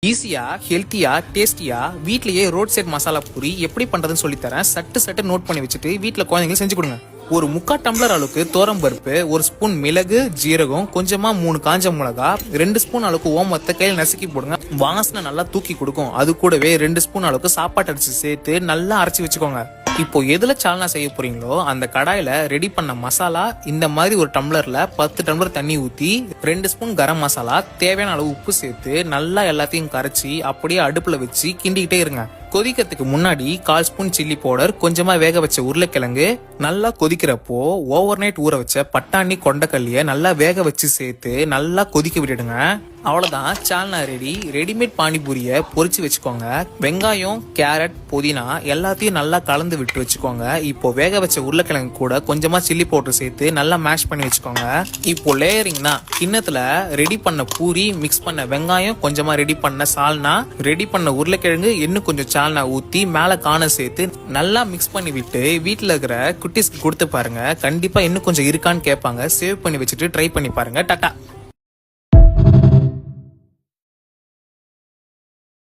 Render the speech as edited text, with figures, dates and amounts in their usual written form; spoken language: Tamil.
ஈஸியா, ஹெல்த்தியா, டேஸ்டியா வீட்லயே ரோட் சைட் மசாலா பூரி எப்படி பண்றதுன்னு சொல்லி தரேன். சட்டு நோட் பண்ணி வச்சுட்டு வீட்ல குழந்தைங்களுக்கு செஞ்சு கொடுங்க. ஒரு 3/4 டம்ளர் அளவுக்கு தோரம் பருப்பு, 1 ஸ்பூன் மிளகு, ஜீரகம், கொஞ்சமா 3 காஞ்ச மிளகா, 2 ஸ்பூன் அளவுக்கு ஓமத்தை கையில் நசுக்கி போடுங்க. வாசனை நல்லா தூக்கி கொடுக்கும். அது கூடவே 2 ஸ்பூன் அளவுக்கு சாப்பாட்டு அரிசி சேர்த்து நல்லா அரைச்சி வச்சுக்கோங்க. இப்போ எதுல சால்னா செய்ய போறீங்களோ அந்த கடாயில ரெடி பண்ண மசாலா இந்த மாதிரி ஒரு டம்ளர்ல 10 டம்ளர் தண்ணி ஊத்தி 2 ஸ்பூன் கரம் மசாலா, தேவையான அளவு உப்பு சேர்த்து நல்லா எல்லாத்தையும் கரைச்சி அப்படியே அடுப்புல வச்சு கிண்டிக்கிட்டே இருங்க. கொதிக்கிறதுக்கு முன்னாடி 1/4 ஸ்பூன் சில்லி பவுடர், கொஞ்சமா வேக வச்ச உருளைக்கிழங்கு, நல்லா கொதிக்கிறப்போ ஓவர் நைட் ஊற வச்ச பட்டாணி, கொண்டக்கல்லிய நல்லா வேக வச்சு சேர்த்து நல்லா கொதிக்க விட்டுடுங்க. அவ்வளவுதான், சால்னா ரெடி. ரெடிமேட் பானிபூரிய பொரிச்சு வச்சுக்கோங்க. வெங்காயம், கேரட், புதினா எல்லாத்தையும் நல்லா கலந்து விட்டு வச்சுக்கோங்க. இப்போ வேக வச்ச உருளைக்கிழங்கு கூட கொஞ்சமா சில்லி பவுடர் சேர்த்து நல்லா மேஷ் பண்ணி வச்சுக்கோங்க. இப்போ லேயரிங்னா கிண்ணத்துல ரெடி பண்ண பூரி, மிக்ஸ் பண்ண வெங்காயம், கொஞ்சமா ரெடி பண்ண சால்னா, ரெடி பண்ண உருளைக்கிழங்கு, இன்னும் கொஞ்சம் சால்னா ஊத்தி மேல காண சேர்த்து நல்லா மிக்ஸ் பண்ணி விட்டு வீட்டுல இருக்கிற குட்டீஸ்க்கு கொடுத்து பாருங்க. கண்டிப்பா இன்னும் கொஞ்சம் இருக்கான்னு கேட்பாங்க. சேவ் பண்ணி வச்சுட்டு ட்ரை பண்ணி பாருங்க. டாடா.